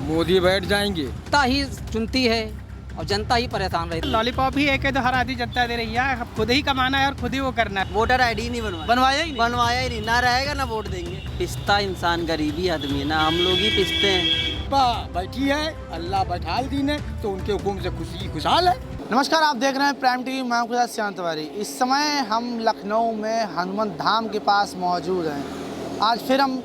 मोदी बैठ जाएंगे। जनता ही चुनती है और जनता ही परेशान रहती है। लॉलीपॉप ही एक है तो हर आधी जनता दे रही है, खुद ही कमाना है और खुद ही वो करना है। वोटर आईडी नहीं बनवाया ही नहीं, ना रहेगा ना वोट देंगे। पिसता इंसान गरीबी आदमी है ना, हम लोग ही पिसते हैं। बैठी है, अल्लाह बैठाल दी ने तो उनके हुक्म से खुशी खुशहाल है। नमस्कार, आप देख रहे हैं प्राइम टीवी। मैं आपके साथ श्याम तिवारी। इस समय हम लखनऊ में हनुमंत धाम के पास मौजूद हैं। आज फिर हम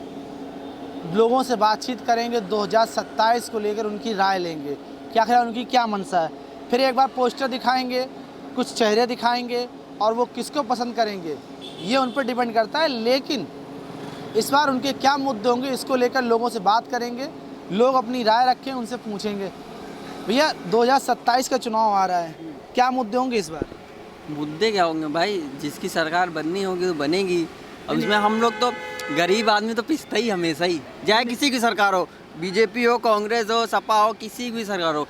लोगों से बातचीत करेंगे, 2027 को लेकर उनकी राय लेंगे, क्या ख्याल, उनकी क्या मंशा है। फिर एक बार पोस्टर दिखाएंगे, कुछ चेहरे दिखाएंगे और वो किसको पसंद करेंगे ये उन पर डिपेंड करता है। लेकिन इस बार उनके क्या मुद्दे होंगे इसको लेकर लोगों से बात करेंगे, लोग अपनी राय रखें, उनसे पूछेंगे। भैया 2027 का चुनाव आ रहा है, क्या मुद्दे होंगे इस बार? मुद्दे क्या होंगे भाई, जिसकी सरकार बननी होगी तो बनेगी। अब इसमें हम लोग तो गरीब आदमी तो पिसता ही हमेशा ही, चाहे किसी की सरकार हो, बीजेपी हो, कांग्रेस हो, सपा हो, किसी की भी सरकार हो,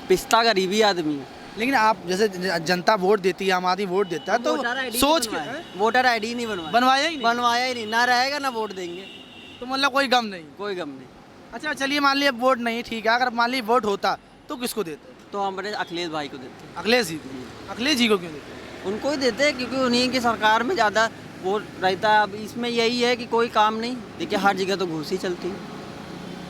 पिसता गरीबी आदमी है। लेकिन आप जैसे जनता वोट देती है, आम आदमी वोट देता है तो सोच के वोटर आईडी नहीं बनवाया ही नहीं, ना रहेगा ना वोट देंगे। तो मतलब कोई गम नहीं। कोई गम नहीं। अच्छा चलिए, मान लीजिए वोट नहीं, ठीक है, अगर मान लीजिए वोट होता तो किसको देते? तो हमारे अखिलेश भाई को देते हैं। अखिलेश जी को। अखिलेश जी को क्यों देते? उनको ही देते हैं क्योंकि उन्हीं की सरकार में ज़्यादा वो रहता है। अब इसमें यही है कि कोई काम नहीं, देखिए हर जगह तो घूस ही चलती है।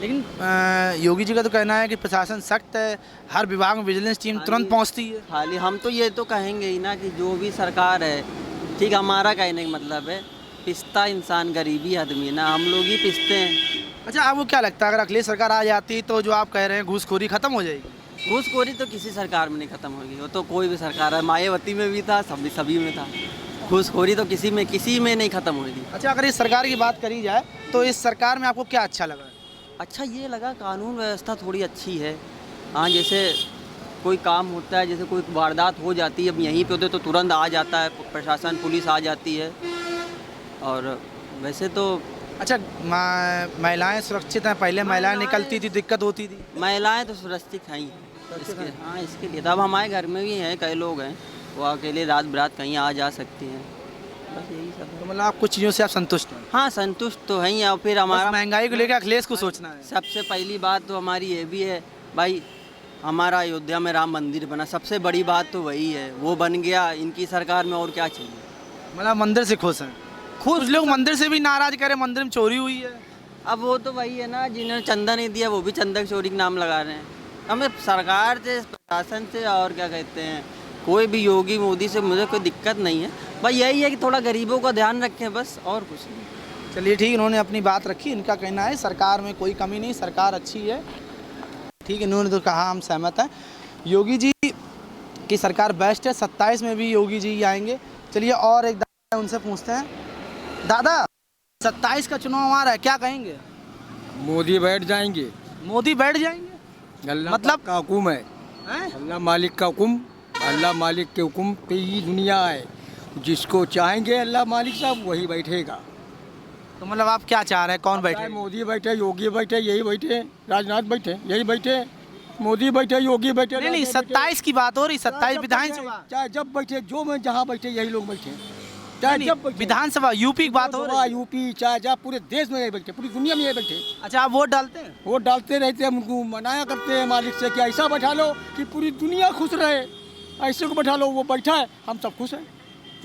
लेकिन योगी जी का तो कहना है कि प्रशासन सख्त है, हर विभाग में विजिलेंस टीम तुरंत पहुंचती है। खाली हम तो ये तो कहेंगे ही ना कि जो भी सरकार है, ठीक, हमारा कहने का मतलब है पिसता इंसान गरीबी आदमी है ना, हम लोग ही पिसते हैं। अच्छा, आपको क्या लगता है अगर अखिलेश सरकार आ जाती तो जो आप कह रहे हैं घूसखोरी खत्म हो जाएगी? घूसखोरी तो किसी सरकार में नहीं खत्म होगी, वो तो कोई भी सरकार है, मायावती में भी था, सभी में था। घूसखोरी तो किसी में नहीं खत्म होगी। अच्छा, अगर इस सरकार की बात करी जाए तो इस सरकार में आपको क्या अच्छा लगा? अच्छा ये लगा, कानून व्यवस्था थोड़ी अच्छी है। हाँ, जैसे कोई काम होता है, जैसे कोई वारदात हो जाती है, अब यहीं पे होते तो तुरंत आ जाता है प्रशासन, पुलिस आ जाती है। और वैसे तो अच्छा, महिलाएं सुरक्षित हैं? पहले महिलाएं निकलती थी, दिक्कत होती थी। महिलाएं तो सुरक्षित हैं ही इसके, हाँ इसके लिए। तब हमारे घर में भी हैं कई लोग हैं, वो अकेले रात बिरात कहीं आ जा सकती हैं, बस यही सब है। तो मतलब आप कुछ चीज़ों से आप संतुष्ट हैं? हाँ संतुष्ट तो हैं ही। और फिर हमारा महंगाई को लेकर अखिलेश को सोचना है। सबसे पहली बात तो हमारी ये भी है भाई, हमारा अयोध्या में राम मंदिर बना, सबसे बड़ी बात तो वही है, वो बन गया। इनकी सरकार में और क्या चाहिए? मतलब मंदिर से खुश हैं? कुछ लोग मंदिर से भी नाराज करे, मंदिर में चोरी हुई है। अब वो तो वही है ना, जिन्होंने चंदा नहीं दिया वो भी चंदा की चोरी का नाम लगा रहे हैं। हमें सरकार से, प्रशासन से और क्या कहते हैं, कोई भी योगी मोदी से मुझे कोई दिक्कत नहीं है। भाई यही है कि थोड़ा गरीबों का ध्यान रखें, बस, और कुछ नहीं। चलिए ठीक, इन्होंने अपनी बात रखी। इनका कहना है सरकार में कोई कमी नहीं, सरकार अच्छी है। ठीक है, इन्होंने तो कहा, हम सहमत हैं। योगी जी की सरकार बेस्ट है, 27 में भी योगी जी आएंगे। चलिए और एक दादा उनसे पूछते हैं। दादा 27 का चुनाव आ रहा है, क्या कहेंगे? मोदी बैठ जाएंगे। मोदी बैठ जाएंगे? अल्लाह मतलब का हुक्म है, अल्लाह मालिक का हुक्म, अल्लाह मालिक के हुक्म पे ही दुनिया है। जिसको चाहेंगे अल्लाह मालिक साहब वही बैठेगा। तो मतलब आप क्या चाह रहे हैं, कौन बैठे? मोदी बैठे, योगी बैठे, यही बैठे, राजनाथ बैठे, यही बैठे, मोदी बैठे, योगी बैठे। नहीं, 27 की बात हो रही, 27 विधानसभा। चाहे जब बैठे, जो में जहाँ बैठे यही लोग बैठे, चाहे जब विधानसभा यूपी की बात हो रही है। यूपी चाहे जहाँ, पूरे देश में यही बैठे, पूरी दुनिया में यही बैठे। अच्छा, आप वोट डालते हैं? वोट डालते रहते हैं, उनको मनाया करते हैं मालिक से कि ऐसा बैठा लो कि पूरी दुनिया खुश रहे, ऐसे को बैठा लो। वो बैठा है, हम सब खुश हैं,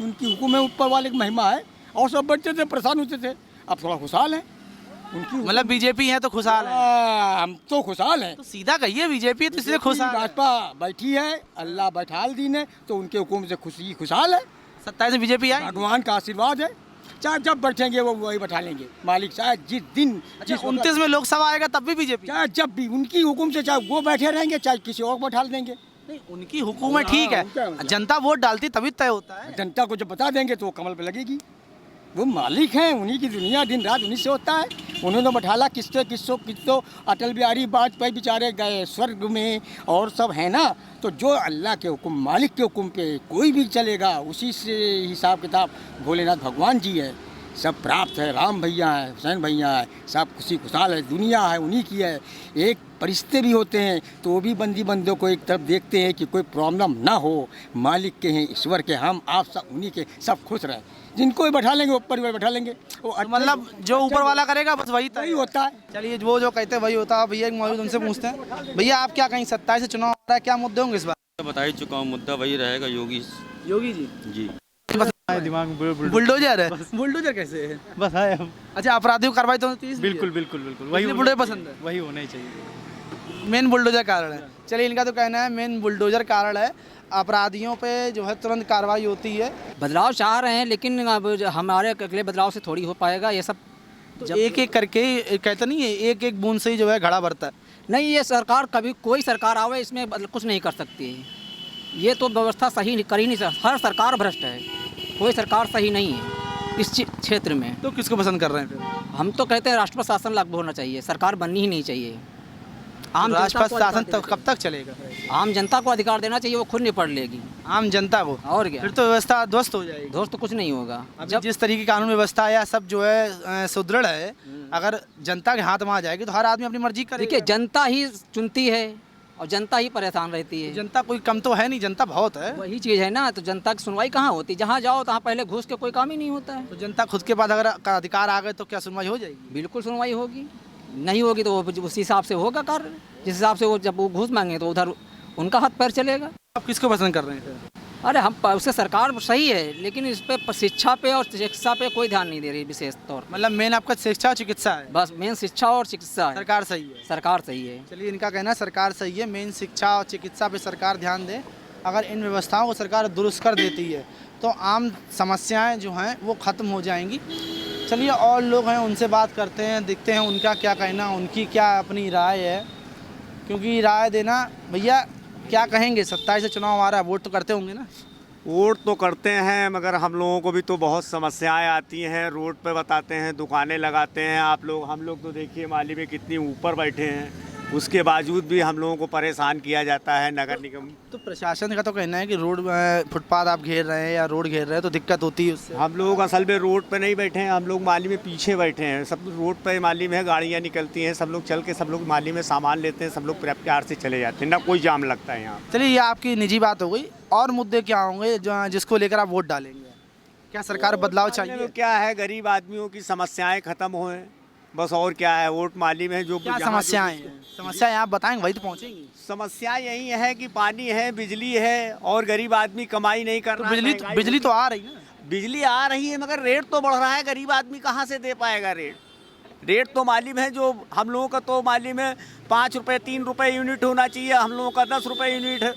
उनकी हुक्म है, ऊपर वाले की महिमा है। और सब बैठते थे, परेशान होते थे, अब थोड़ा खुशहाल है। उनकी मतलब बीजेपी है तो खुशहाल है? हम तो खुशहाल हैं। तो सीधा कहिए, बीजेपी तो इसलिए खुशहाल है। भाजपा बैठी है, अल्लाह बैठाल दी ने तो उनके हुक्म से खुशी खुशहाल है। 27 में बीजेपी आई, भगवान का आशीर्वाद है। चाहे जब बैठेंगे वो वही बैठा लेंगे मालिक, चाहे जिस दिन। जिस 29 में लोकसभा आएगा तब भी बीजेपी? चाहे जब भी उनकी हुक्म से, चाहे वो बैठे रहेंगे, चाहे किसी और बैठा देंगे। नहीं, उनकी हुकूमत ठीक है, जनता वोट डालती तभी तय होता है। जनता को जब बता देंगे तो वो कमल पे लगेगी। वो मालिक हैं, उन्हीं की दुनिया, दिन रात उन्हीं से होता है। उन्होंने बैठाला, किस्तो अटल बिहारी वाजपेयी बेचारे गए स्वर्ग में और सब है ना। तो जो अल्लाह के हुक्म, मालिक के हुक्म पे कोई भी चलेगा, उसी से हिसाब किताब भोलेनाथ भगवान जी है। सब प्राप्त है। राम भैया हैं, हुसैन भैया हैं, सब खुशी खुशहाल है, दुनिया है उन्हीं की है। एक परिश्ते भी होते हैं तो वो भी बंदों को एक तरफ देखते हैं कि कोई प्रॉब्लम ना हो। मालिक के हैं, ईश्वर के, हम आप सब उन्हीं के, सब खुश रहें। जिनको भी बैठा लेंगे ऊपर भी बैठा लेंगे, वो मतलब जो ऊपर वाला करेगा बस वही वही होता है। चलिए, वो जो कहते हैं वही होता है। भैया एक मौजूद उनसे पूछते हैं। भैया आप क्या कहीं 27 से चुनाव आ रहा है, क्या मुद्दे होंगे इस बार? बता ही चुका हूँ, मुद्दा वही रहेगा, योगी जी जी। दिमाग में बुलडोजर है। बुलडोजर कैसे है? बस है हम। अच्छा, अपराधियों को कार्रवाई तो होती है? बिल्कुल बिल्कुल बिल्कुल वही बुलडोजर पसंद है, वही होना ही चाहिए। मेन बुलडोजर कारण है। चलिए, इनका तो कहना है मेन बुलडोजर कारण है, अपराधियों पे जो है तुरंत कार्रवाई होती है। बदलाव चाह रहे हैं, लेकिन अब हमारे अकेले बदलाव से थोड़ी हो पाएगा ये सब। तो एक एक करके कहते नहीं है, एक एक बूंद से ही जो है घड़ा भरता है। नहीं, ये सरकार कभी कोई सरकार आवे इसमें कुछ नहीं कर सकती है। ये तो व्यवस्था सही कर ही नहीं सकती। हर सरकार भ्रष्ट है, कोई सरकार सही नहीं है इस क्षेत्र में। तो किसको पसंद कर रहे हैं फिर? हम तो कहते हैं राष्ट्रपति शासन लागू होना चाहिए, सरकार बननी ही नहीं चाहिए। आम राष्ट्रपति शासन कब तक चलेगा? आम जनता को अधिकार देना चाहिए, वो खुद निपट लेगी आम जनता को। और क्या, फिर तो व्यवस्था ध्वस्त हो जाएगी। दोस्त तो कुछ नहीं होगा। जब जिस तरीके की कानून व्यवस्था या सब जो है सुदृढ़ है, अगर जनता के हाथ में आ जाएगी तो हर आदमी अपनी मर्जी करेगा। देखिए, जनता ही चुनती है और जनता ही परेशान रहती है। जनता कोई कम तो है नहीं, जनता बहुत है। वही चीज़ है ना, तो जनता की सुनवाई कहाँ होती? जहाँ जाओ तहाँ पहले घूस के कोई काम ही नहीं होता है। तो जनता खुद के पास अगर अधिकार आ गए तो क्या सुनवाई हो जाएगी? बिल्कुल सुनवाई होगी। नहीं होगी तो वो उसी हिसाब से होगा कार्य। जिस हिसाब से वो जब वो घूस मांगे तो उधर उनका हाथ पैर चलेगा। आप किसको पसंद कर रहे हैं? अरे हम उससे सरकार सही है, लेकिन इस पे शिक्षा पे और चिकित्सा पे कोई ध्यान नहीं दे रही विशेष तौर पर। मतलब मेन आपका शिक्षा और चिकित्सा है? बस मेन शिक्षा और चिकित्सा है। सरकार सही है? सरकार सही है। चलिए, इनका कहना है सरकार सही है, मेन शिक्षा और चिकित्सा पे सरकार ध्यान दे। अगर इन व्यवस्थाओं को सरकार दुरुस्त कर देती है तो आम समस्याएं जो हैं वो ख़त्म हो जाएंगी। चलिए, और लोग हैं उनसे बात करते हैं, देखते हैं उनका क्या कहना, उनकी क्या अपनी राय है। क्योंकि राय देना, भैया क्या कहेंगे? 27 से चुनाव आ रहा है, वोट तो करते होंगे ना? वोट तो करते हैं, मगर हम लोगों को भी तो बहुत समस्याएं आती हैं। रोड पे बताते हैं, दुकानें लगाते हैं आप लोग, हम लोग तो देखिए माली में कितनी ऊपर बैठे हैं, उसके बावजूद भी हम लोगों को परेशान किया जाता है नगर निगम। तो प्रशासन का तो कहना है कि रोड फुटपाथ आप घेर रहे हैं या रोड घेर रहे हैं तो दिक्कत होती है उससे। हम लोग असल में रोड पे नहीं बैठे हैं, हम लोग माली में पीछे बैठे हैं। सब रोड पे माली में गाड़ियाँ निकलती हैं, सब लोग चल के सब लोग माली में सामान लेते हैं, सब लोग प्यार से चले जाते हैं, ना कोई जाम लगता है यहाँ। चलिए, ये आपकी निजी बात हो गई। और मुद्दे क्या होंगे जिसको लेकर आप वोट डालेंगे? क्या सरकार बदलाव चाहिए? क्या है, गरीब आदमियों की समस्याएं खत्म होए, बस और क्या है। वोट माली में जो क्या समस्याएं हैं? समस्याएं आप बताएंगे वही तो पहुंचेंगी। समस्या यही है कि पानी है, बिजली है, और गरीब आदमी कमाई नहीं कर रहा है। बिजली तो आ रही है ना? बिजली आ रही है, मगर रेट तो बढ़ रहा है। गरीब आदमी कहाँ से दे पाएगा रेट तो मालूम है। जो हम लोगों का तो मालूम है 5 रुपये 3 रुपये यूनिट होना चाहिए, हम लोगों का 10 रुपये यूनिट है।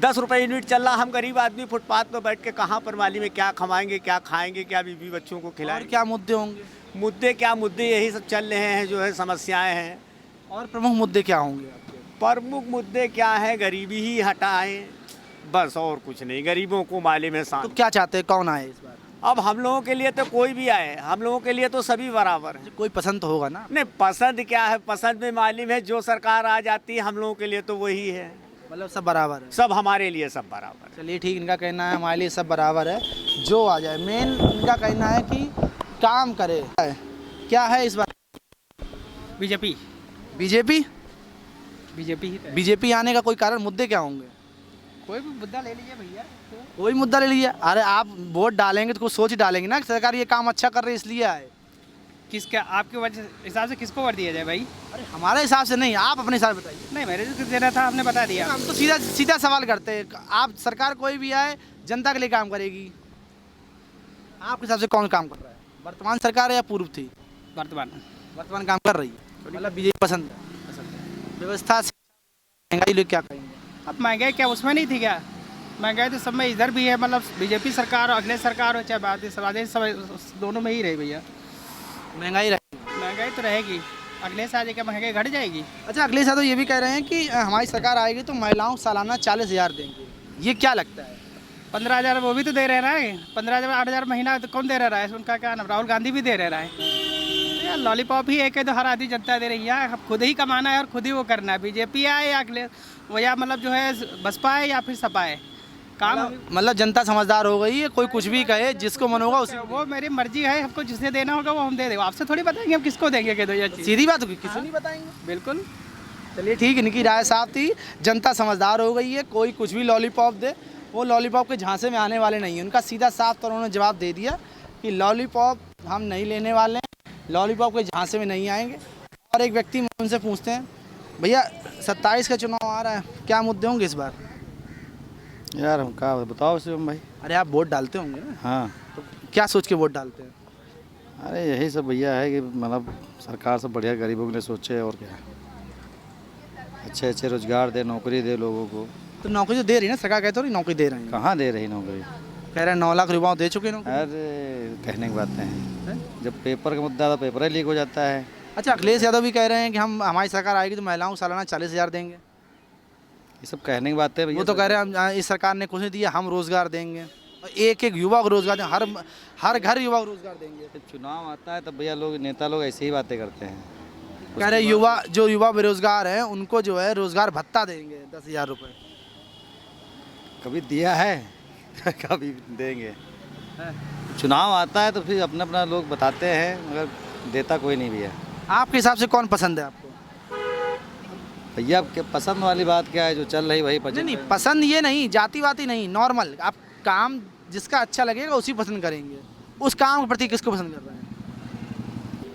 10 रुपये यूनिट चल रहा। हम गरीब आदमी फुटपाथ पर बैठ के कहाँ पर माली में क्या कमाएंगे, क्या खाएंगे, क्या बीवी बच्चों को खिलाएंगे? क्या मुद्दे होंगे? मुद्दे यही सब चल रहे हैं, जो है समस्याएं हैं। और प्रमुख मुद्दे क्या होंगे आपके? प्रमुख मुद्दे क्या है? गरीबी ही हटाएं, बस और कुछ नहीं। गरीबों को माली में तो क्या चाहते हैं, कौन आए इस बार? अब हम लोगों के लिए तो कोई भी आए, हम लोगों के लिए तो सभी बराबर है। कोई पसंद तो होगा ना? नहीं, पसंद क्या है, पसंद में मालूम है जो सरकार आ जाती है हम लोगों के लिए तो वही है। मतलब सब बराबर है? सब हमारे लिए सब बराबर है। चलिए ठीक, इनका कहना है हमारे लिए सब बराबर है, जो आ जाए। मेन इनका कहना है कि काम करे। क्या है इस बार? बीजेपी बीजेपी बीजेपी बीजेपी आने का कोई कारण, मुद्दे क्या होंगे? कोई भी मुद्दा ले लीजिए भैया। कोई मुद्दा ले लीजिए। अरे आप वोट डालेंगे तो कुछ सोच ही डालेंगे ना, सरकार ये काम अच्छा कर रही है इसलिए आए। किसका आपके वजह हिसाब से किसको वोट दिया जाए भाई? अरे हमारे हिसाब से नहीं, आप अपने हिसाब से बताइए। नहीं, मेरे जो देना था आपने बता दिया। हम तो सीधा सीधा सवाल करते हैं। आप सरकार कोई भी आए जनता के लिए काम करेगी, आपके हिसाब से कौन काम कर रहा है? वर्तमान सरकार है या पूर्व थी? वर्तमान काम कर रही है, मतलब बीजेपी पसंद है। व्यवस्था से महंगाई लोग क्या कहेंगे? अब महंगाई क्या उसमें नहीं थी क्या? महंगाई तो सब में इधर भी है, मतलब बीजेपी सरकार और अगले सरकार हो चाहे बात दोनों में ही रही भैया। महंगाई रहेगी? महंगाई तो रहेगी, अगले साल क्या महंगाई घट जाएगी? अच्छा, अगले साल तो ये भी कह रहे हैं कि हमारी सरकार आएगी तो महिलाओं को सालाना 40,000 देंगे, ये क्या लगता है? 15,000 वो भी तो दे रहा है। 15,000 8,000 महीना तो कौन दे रहा है? उनका क्या नाम, राहुल गांधी भी दे रहा है। यार लॉलीपॉप ही एक है तो हर आधी जनता दे रही है। अब खुद ही कमाना है और खुद ही वो करना है। बीजेपी आए या अगले वो, या मतलब जो है बसपा है या फिर सपा है, काम मतलब जनता समझदार हो गई है, कोई कुछ भी कहे, जिसको मन होगा उसी वो मेरी मर्जी है, हमको जिसे देना होगा वो हम दे देंगे। आपसे थोड़ी बताएंगे हम किसको देंगे, कह दो ये चीज़। सीधी बात होगी, किसी नहीं बताएंगे। बिल्कुल। चलिए ठीक है, इनकी राय साफ थी, जनता समझदार हो गई है, कोई कुछ भी लॉलीपॉप दे, वो लॉलीपॉप के झांसे में आने वाले नहीं है। उनका सीधा साफ तौर उन्होंने जवाब दे दिया कि लॉलीपॉप हम नहीं लेने वाले हैं, लॉलीपॉप के झांसे में नहीं आएंगे। और एक व्यक्ति उनसे पूछते हैं, भैया 27 का चुनाव आ रहा है, क्या मुद्दे होंगे इस बार? यार हम क्या बताओ शिवम भाई। अरे आप वोट डालते होंगे ना, हाँ, तो क्या सोच के वोट डालते हैं? अरे यही सब भैया है कि मतलब सरकार सब बढ़िया गरीबों के लिए सोचे, और क्या, अच्छे अच्छे रोजगार दे, नौकरी दे लोगों को। तो नौकरी तो दे रही है ना सरकार, कहते हो नहीं नौकरी दे रहे हैं, कहाँ दे रही नौकरी? कह रहे हैं 9 लाख युवाओं दे चुके नौकरी। अरे कहने की बातें हैं, जब पेपर का मुद्दा तो पेपर ही लीक हो जाता है। अच्छा, अखिलेश यादव भी कह रहे हैं कि हम हमारी सरकार आएगी तो महिलाओं को सालाना 40,000 देंगे। ये सब कहने की बातें भैया। वो तो कह रहे हैं हम इस सरकार ने कुछ नहीं दिया, हम रोजगार देंगे, एक एक युवा को रोजगार देंगे, हर घर युवा को रोजगार देंगे। जब चुनाव आता है तब भैया लोग, नेता लोग ऐसे ही बातें करते हैं। कह रहे युवा बेरोजगार हैं उनको जो है रोजगार भत्ता देंगे 10,000 रुपये। कभी दिया है कभी देंगे। चुनाव आता है तो फिर अपना अपना लोग बताते हैं, मगर देता कोई नहीं भैया। आपके हिसाब से कौन पसंद है आपको? भैया आपके पसंद वाली बात क्या है, जो चल रही वही नहीं, पसंद ये नहीं, जाति वाती नहीं, नॉर्मल आप काम जिसका अच्छा लगेगा उसी पसंद करेंगे। उस काम के प्रति किसको पसंद कर रहे हैं?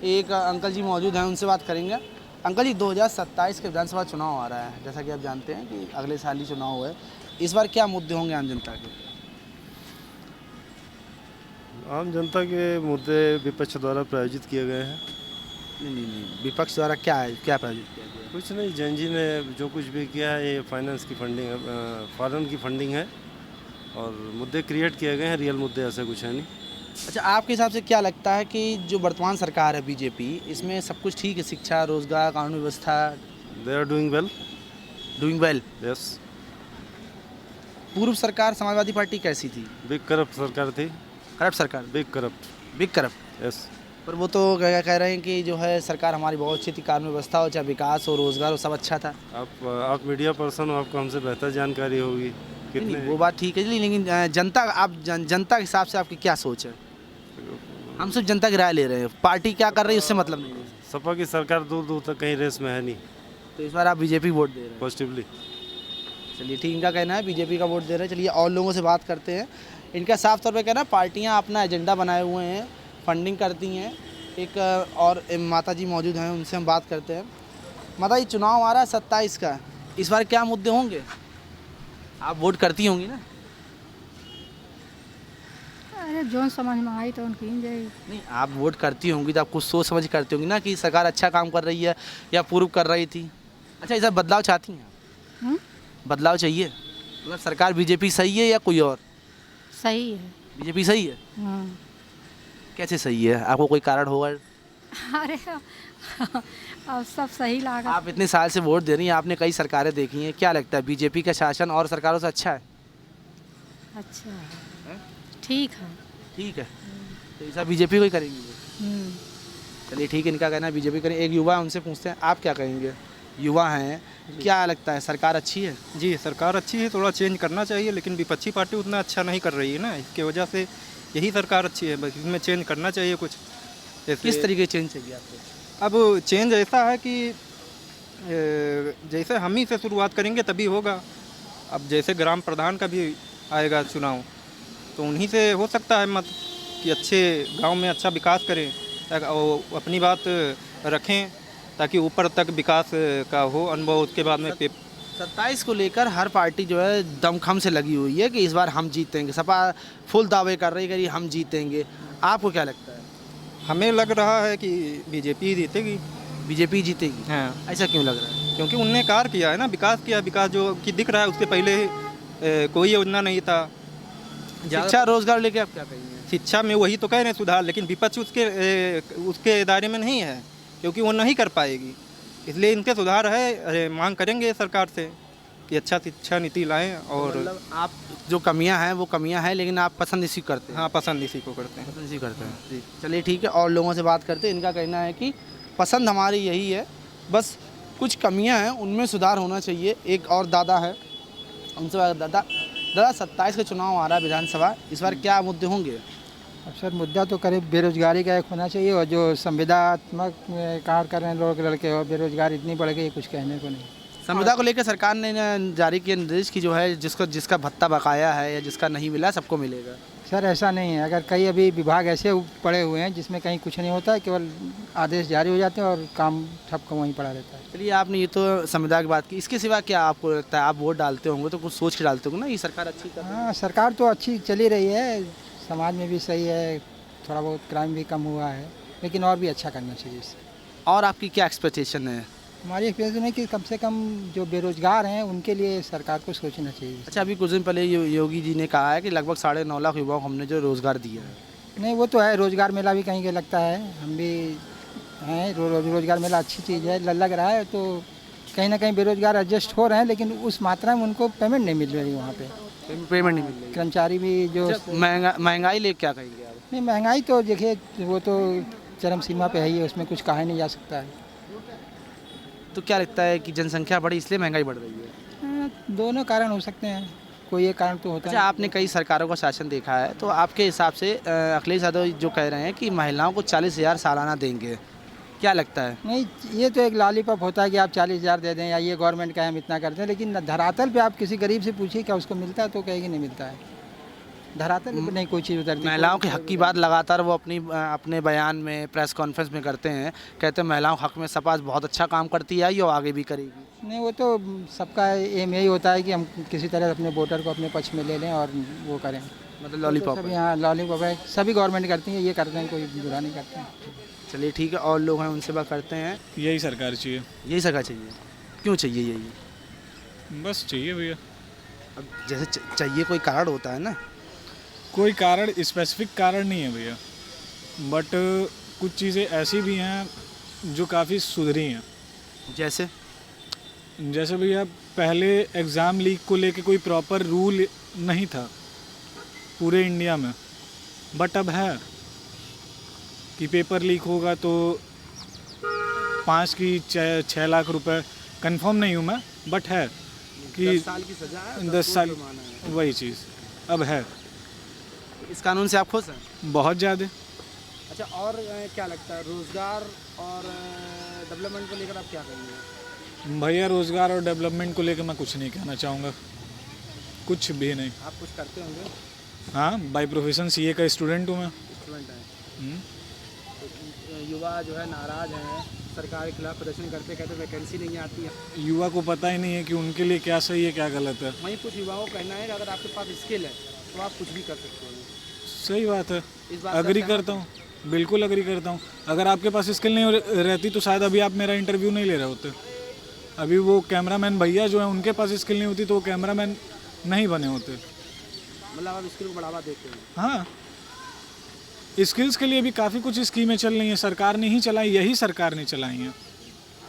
एक अंकल जी मौजूद हैं, उनसे बात करेंगे। अंकल जी, 2027 के विधानसभा चुनाव आ रहा है, जैसा कि आप जानते हैं कि अगले साल ही चुनाव है। इस बार क्या मुद्दे होंगे आम जनता के? आम जनता के मुद्दे विपक्ष द्वारा प्रायोजित किए गए हैं। नहीं, विपक्ष द्वारा क्या प्रायोजित किया गया? कुछ नहीं, जैन जी ने जो कुछ भी किया है ये फाइनेंस की फंडिंग है, फॉरेन की फंडिंग है, और मुद्दे क्रिएट किए गए हैं, रियल मुद्दे ऐसे कुछ है नहीं। अच्छा, आपके हिसाब से क्या लगता है कि जो वर्तमान सरकार है बीजेपी, इसमें सब कुछ ठीक है, शिक्षा, रोजगार, कानून व्यवस्था? They are doing well. Yes. पूर्व सरकार समाजवादी पार्टी कैसी थी? बिग करप्ट सरकार थी। करप्ट सरकार? Big corrupt. यस। पर वो तो कह रहे हैं कि जो है सरकार हमारी बहुत अच्छी थी, कानून व्यवस्था हो, चाहे विकास हो, रोजगार हो, सब अच्छा था। आप मीडिया पर्सन हो, आपको हमसे बेहतर जानकारी होगी। नहीं, वो बात ठीक है, लेकिन जनता के हिसाब से आपकी क्या सोच है? हम सिर्फ जनता की राय ले रहे हैं, पार्टी क्या कर रही है उससे मतलब नहीं है। सपा की सरकार दूर दूर तक कहीं रेस में है नहीं, तो इस बार आप बीजेपी वोट दे रहे हैं? पॉजिटिवली। चलिए ठीक, इनका कहना है बीजेपी का वोट दे रहे हैं। चलिए और लोगों से बात करते हैं। इनका साफ तौर पे कहना है पार्टियां अपना एजेंडा बनाए हुए हैं, फंडिंग करती हैं। एक और माता जी मौजूद हैं, उनसे हम बात करते हैं। माता जी, चुनाव आ रहा है 27 का, इस बार क्या मुद्दे होंगे? आप वोट करती होंगी ना? अरे जो समझ में आई तो उनकी जाएगी। नहीं, आप वोट करती होंगी तो आप कुछ सोच समझ करती होंगी ना कि सरकार अच्छा काम कर रही है या पूर्व कर रही थी। अच्छा, इस बार बदलाव चाहती हैं आप? बदलाव चाहिए, मतलब सरकार बीजेपी सही है या कोई और? सही है। बीजेपी सही है? हाँ। कैसे सही है? आपको कोई कारण होगा? अरे अब सब सही लगा। आप इतने साल से वोट दे रही हैं, आपने कई सरकारें देखी हैं, क्या लगता है बीजेपी का शासन और सरकारों से अच्छा है? अच्छा है, ठीक है। ठीक है, तो ऐसा बीजेपी को ही करेंगे। चलिए ठीक है, इनका कहना है बीजेपी करें। एक युवा है, उनसे पूछते हैं, आप क्या कहेंगे? युवा हैं, क्या लगता है सरकार अच्छी है? जी, सरकार अच्छी है, थोड़ा चेंज करना चाहिए, लेकिन विपक्षी पार्टी उतना अच्छा नहीं कर रही है ना, इसके वजह से यही सरकार अच्छी है, बस इसमें चेंज करना चाहिए कुछ। किस तरीके चेंज चाहिए आपको? अब चेंज ऐसा है कि जैसे हम ही से शुरुआत करेंगे तभी होगा। अब जैसे ग्राम प्रधान का भी आएगा चुनाव, तो उन्हीं से हो सकता है मत कि अच्छे गांव में अच्छा विकास करें, और अपनी बात रखें ताकि ऊपर तक विकास का हो अनुभव। उसके बाद में 27 को लेकर हर पार्टी जो है दमखम से लगी हुई है कि इस बार हम जीतेंगे। सपा फुल दावे कर रही है कि हम जीतेंगे। आपको क्या लगता है? हमें लग रहा है कि बीजेपी जीतेगी। बीजेपी जीतेगी? हाँ। ऐसा क्यों लग रहा है? क्योंकि उनने कार्य किया है ना, विकास किया। विकास जो कि दिख रहा है, उसके पहले कोई योजना नहीं था। शिक्षा, रोजगार लेके आप क्या कहेंगे? शिक्षा में वही तो कह रहे हैं सुधार, लेकिन विपक्ष उसके दायरे में नहीं है, क्योंकि वो नहीं कर पाएगी। इसलिए इनके सुधार है, मांग करेंगे सरकार से कि अच्छा शिक्षा नीति लाएं। और मतलब आप जो कमियां हैं वो कमियां हैं, लेकिन आप पसंद इसी करते हैं? हाँ, पसंद इसी को करते हैं। पसंद इसी करते हैं जी। चलिए ठीक है, और लोगों से बात करते हैं। इनका कहना है कि पसंद हमारी यही है, बस कुछ कमियां हैं उनमें सुधार होना चाहिए। एक और दादा है, उनसे बात। दादा, दादा 27 का चुनाव आ रहा है विधानसभा, इस बार क्या मुद्दे होंगे? अब सर मुद्दा तो करीब बेरोजगारी का एक होना चाहिए, और जो संविदात्मक कार्य कर रहे हैं लोग लड़के, और बेरोजगारी इतनी बढ़ गई कुछ कहने को नहीं। संविदा को लेकर सरकार ने जारी किया निर्देश की जो है जिसका भत्ता बकाया है या जिसका नहीं मिला सबको मिलेगा। सर ऐसा नहीं है, अगर कई अभी विभाग ऐसे पड़े हुए हैं जिसमें कहीं कुछ नहीं होता है, केवल आदेश जारी हो जाते हैं और काम ठप का वहीं पड़ा रहता है। चलिए, आपने ये तो संविदा की बात की, इसके सिवा क्या आपको लगता है? आप वोट डालते होंगे तो कुछ सोच के डालते होंगे ना, ये सरकार अच्छी कर रही है। हाँ, सरकार तो अच्छी चली रही है, समाज में भी सही है, थोड़ा बहुत क्राइम भी कम हुआ है, लेकिन और भी अच्छा करना चाहिए इससे। और आपकी क्या एक्सपेक्टेशन है? हमारी एक्सपीरियंस है कि कम से कम जो बेरोजगार हैं उनके लिए सरकार को सोचना चाहिए। अच्छा, अभी कुछ दिन पहले योगी जी ने कहा है कि लगभग 9.5 लाख युवाओं को हमने जो रोज़गार दिया है। नहीं, वो तो है, रोज़गार मेला भी कहीं के लगता है, हम भी हैं, रोज़गार मेला अच्छी चीज़ है, लग रहा है, तो कहीं ना कहीं बेरोजगार एडजस्ट हो रहे हैं, लेकिन उस मात्रा में उनको पेमेंट नहीं मिल रही वहाँ पे, पेमेंट नहीं मिल रही। कर्मचारी भी जो महंगाई ले क्या कहेंगे आप? नहीं, महंगाई तो देखिए वो तो चरम सीमा पे है ही है, उसमें कुछ कहा नहीं जा सकता है। तो क्या लगता है कि जनसंख्या बढ़ी इसलिए महंगाई बढ़ रही है? दोनों कारण हो सकते हैं, कोई एक कारण तो होता अच्छा, आपने कई सरकारों का शासन देखा है, तो आपके हिसाब से अखिलेश यादव जो कह रहे हैं कि महिलाओं को 40,000 सालाना देंगे, क्या लगता है? नहीं, ये तो एक लॉलीपॉप होता है कि आप 40,000 दे दें या ये गवर्नमेंट का है हम इतना करते हैं, लेकिन धरातल पे आप किसी गरीब से पूछिए क्या उसको मिलता है, तो कहेगी नहीं मिलता है। धरातल पे नहीं कोई चीज़ उतरती। महिलाओं के हक की बात लगातार वो अपने बयान में, प्रेस कॉन्फ्रेंस में करते हैं, कहते हैं महिलाओं के हक में सपा बहुत अच्छा काम करती है, ये आगे भी करेगी। नहीं, वो तो सबका एम यही होता है कि हम किसी तरह अपने वोटर को अपने पक्ष में ले लें और वो करें, मतलब लॉलीपॉप। सभी, हाँ लॉलीपॉप है, सभी गवर्नमेंट करती हैं, ये करते हैं, कोई बुरा नहीं करते हैं। चलिए ठीक है, और लोग हैं उनसे बात करते हैं। यही सरकार चाहिए। यही सरकार चाहिए? क्यों चाहिए यही? बस चाहिए भैया। अब जैसे चाहिए कोई कारण होता है ना? कोई कारण, स्पेसिफिक कारण नहीं है भैया, बट कुछ चीज़ें ऐसी भी हैं जो काफ़ी सुधरी हैं। जैसे भैया पहले एग्ज़ाम लीक को लेके कोई प्रॉपर रूल नहीं था पूरे इंडिया में, बट अब है कि पेपर लीक होगा तो 5 की 6 लाख रुपए, कंफर्म नहीं हूँ मैं, बट है कि 10 साल की सजा है, 10 साल, वही चीज़ अब है। इस कानून से आप खुश हैं? बहुत ज़्यादा। अच्छा, और क्या लगता है रोज़गार और डेवलपमेंट को लेकर आप क्या कहेंगे? भैया रोज़गार और डेवलपमेंट को लेकर मैं कुछ नहीं कहना चाहूँगा, कुछ भी नहीं। आप कुछ करते होंगे? हाँ, बाय प्रोफेशन सीए का स्टूडेंट हूँ मैं। स्टूडेंट हैं। तो युवा जो है नाराज़ हैं, सरकार के खिलाफ प्रदर्शन करते, कहते वैकेंसी नहीं आती है। युवा को पता ही नहीं है कि उनके लिए क्या सही है क्या गलत है। वहीं कुछ युवाओं का कहना है कि अगर आपके पास स्किल है तो आप कुछ भी कर सकते हो। सही बात है, अग्री करता हूँ, बिल्कुल अग्री करता हूँ। अगर आपके पास स्किल नहीं रहती तो शायद अभी आप मेरा इंटरव्यू नहीं ले रहे होते। अभी वो कैमरामैन भैया जो हैं उनके पास स्किल नहीं होती तो वो कैमरामैन नहीं बने होते। मतलब आप स्किल को बढ़ावा देते हैं? हाँ, स्किल्स के लिए भी काफ़ी कुछ स्कीमें चल रही हैं, सरकार ने ही चलाई, यही सरकार ने चलाई हैं।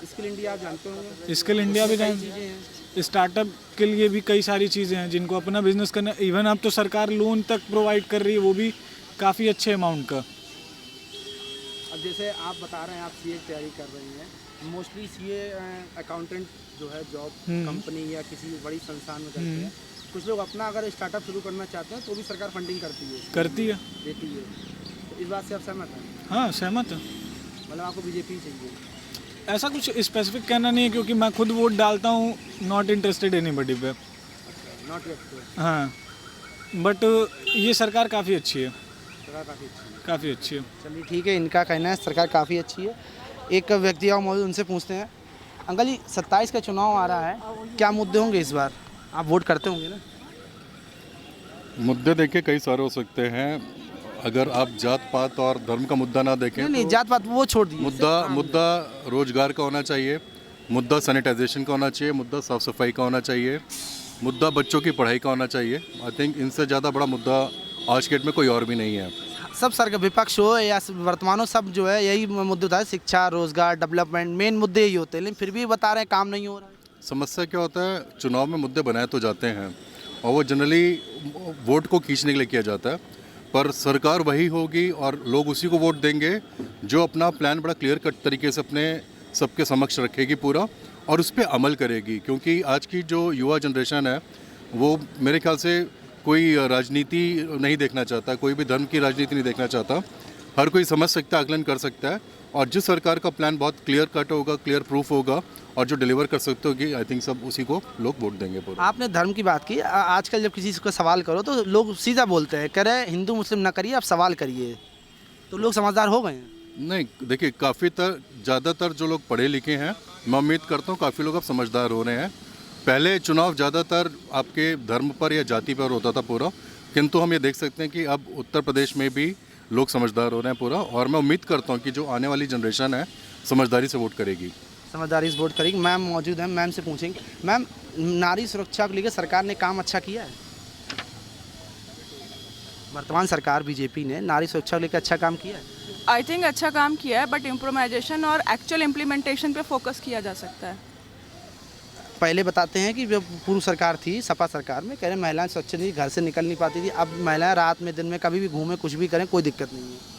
स्किल इंडिया आप जानते होंगे? स्किल इंडिया भी जानते हैं, स्टार्टअप के लिए भी कई सारी चीज़ें हैं जिनको अपना बिजनेस करना। इवन अब तो सरकार लोन तक प्रोवाइड कर रही है, वो भी काफ़ी अच्छे अमाउंट का। अब जैसे आप बता रहे हैं आप सीए की तैयारी कर रही हैं, मोस्टली सीए अकाउंटेंट जो है जॉब कंपनी या किसी बड़ी संस्थान में करते हैं। कुछ लोग अपना अगर स्टार्टअप शुरू करना चाहते हैं तो भी सरकार फंडिंग करती है, देती है। तो इस बात से आप सहमत हैं? हाँ, सहमत है। मतलब आपको बीजेपी चाहिए? ऐसा कुछ स्पेसिफिक कहना नहीं है क्योंकि मैं खुद वोट डालता हूँ, नॉट इंटरेस्टेड एनीबडी पे। Not yet. हाँ, बट ये सरकार काफ़ी अच्छी है। सरकार काफ़ी अच्छी है? काफ़ी अच्छी है। चलिए ठीक है, इनका कहना है सरकार काफ़ी अच्छी है। एक व्यक्ति और मौजूद, उनसे पूछते हैं। अंकल जी, 27 का चुनाव आ रहा है, क्या मुद्दे होंगे इस बार? आप वोट करते होंगे ना? मुद्दे देखिए कई सारे हो सकते हैं। अगर आप जात पात और धर्म का मुद्दा ना देखें, नहीं, तो जात पात वो छोड़ दीजिए। मुद्दा रोजगार का होना चाहिए, मुद्दा सैनिटाइजेशन का होना चाहिए, मुद्दा साफ़ सफाई का होना चाहिए, मुद्दा बच्चों की पढ़ाई का होना चाहिए। आई थिंक इनसे ज़्यादा बड़ा मुद्दा आज के डेट में कोई और भी नहीं है। सब सरकार, विपक्ष हो या वर्तमान हो, सब जो है यही मुद्दे होता है, शिक्षा, रोजगार, डेवलपमेंट, मेन मुद्दे यही होते हैं, लेकिन फिर भी बता रहे हैं काम नहीं हो रहा है। समस्या क्या होता है, चुनाव में मुद्दे बनाए तो जाते हैं और वो जनरली वोट को खींचने के लिए किया जाता है, पर सरकार वही होगी और लोग उसी को वोट देंगे जो अपना प्लान बड़ा क्लियर कट तरीके से अपने सबके समक्ष रखेगी पूरा और उस पर अमल करेगी। क्योंकि आज की जो युवा जनरेशन है वो मेरे ख्याल से कोई राजनीति नहीं देखना चाहता, कोई भी धर्म की राजनीति नहीं देखना चाहता। हर कोई समझ सकता है, आकलन कर सकता है, और जिस सरकार का प्लान बहुत क्लियर कट होगा, क्लियर प्रूफ होगा और जो डिलीवर कर सकते होगी, आई थिंक सब उसी को लोग वोट देंगे पूरा। आपने धर्म की बात की, आजकल जब किसी को सवाल करो तो लोग सीधा बोलते हैं, कह रहे हैं हिंदू मुस्लिम ना करिए, आप सवाल करिए। तो लोग समझदार हो गए हैं? नहीं, देखिए ज़्यादातर जो लोग पढ़े लिखे हैं, मैं उम्मीद करता हूँ काफ़ी लोग अब समझदार हो रहे हैं। पहले चुनाव ज़्यादातर आपके धर्म पर या जाति पर होता था पूरा, किंतु हम ये देख सकते हैं कि अब उत्तर प्रदेश में भी लोग समझदार हो रहे हैं पूरा, और मैं उम्मीद करता हूँ कि जो आने वाली जनरेशन है समझदारी से वोट करेगी। समझदारी से वोट करेगी। मैम मौजूद हैं, मैम से पूछेंगे। मैम, नारी सुरक्षा को लेकर सरकार ने काम अच्छा किया है? वर्तमान सरकार बीजेपी ने नारी सुरक्षा को लेकर अच्छा काम किया है? आई थिंक अच्छा काम किया है, बट इम्प्रोमाइजेशन और एक्चुअल इम्प्लीमेंटेशन पे फोकस किया जा सकता है। पहले बताते हैं कि जब पूर्व सरकार थी, सपा सरकार में, कह रहे महिलाएं सुरक्षित थी, घर से निकल नहीं पाती थी। अब महिलाएं रात में दिन में कभी भी घूमें, कुछ भी करें, कोई दिक्कत नहीं है।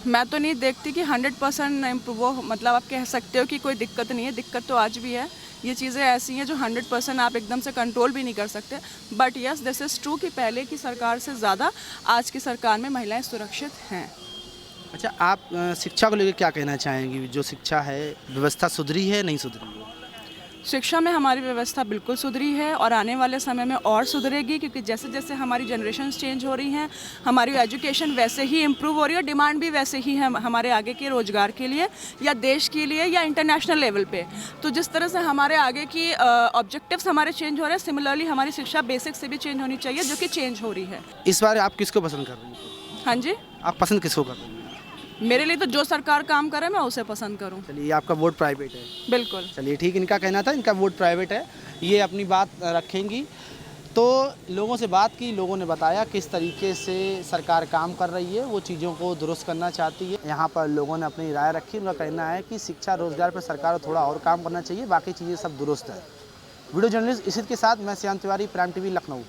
मैं तो नहीं देखती कि 100% वो, मतलब आप कह सकते हो कि कोई दिक्कत नहीं है। दिक्कत तो आज भी है। ये चीज़ें ऐसी हैं जो 100% आप एकदम से कंट्रोल भी नहीं कर सकते। But yes, this is true कि पहले की सरकार से ज़्यादा आज की सरकार में महिलाएं सुरक्षित हैं। अच्छा, आप शिक्षा को लेकर क्या कहना चाहेंगी? जो शिक्षा है, व्यवस्था सुधरी है, नहीं सुधरी है? शिक्षा में हमारी व्यवस्था बिल्कुल सुधरी है और आने वाले समय में और सुधरेगी, क्योंकि जैसे जैसे हमारी जनरेशन्स चेंज हो रही हैं, हमारी एजुकेशन वैसे ही इम्प्रूव हो रही है, डिमांड भी वैसे ही है हमारे आगे के रोज़गार के लिए या देश के लिए या इंटरनेशनल लेवल पे। तो जिस तरह से हमारे आगे की ऑब्जेक्टिव्स हमारे चेंज हो रहे हैं, सिमिलरली हमारी शिक्षा बेसिक से भी चेंज होनी चाहिए, जो कि चेंज हो रही है। इस बार आप किसको पसंद कर रही हैं? हाँ जी, आप पसंद किसको कर रही हैं? मेरे लिए तो जो सरकार काम करे मैं उसे पसंद करूं। चलिए, आपका वोट प्राइवेट है? बिल्कुल। चलिए ठीक, इनका कहना था इनका वोट प्राइवेट है, ये अपनी बात रखेंगी। तो लोगों से बात की, लोगों ने बताया किस तरीके से सरकार काम कर रही है, वो चीज़ों को दुरुस्त करना चाहती है। यहाँ पर लोगों ने अपनी राय रखी। उनका कहना है कि शिक्षा रोजगार पर सरकार को थोड़ा और काम करना चाहिए, बाकी चीज़ें सब दुरुस्त है। वीडियो जर्नलिस्ट इसित के साथ मैं श्याम तिवारी, प्राइम टीवी, लखनऊ।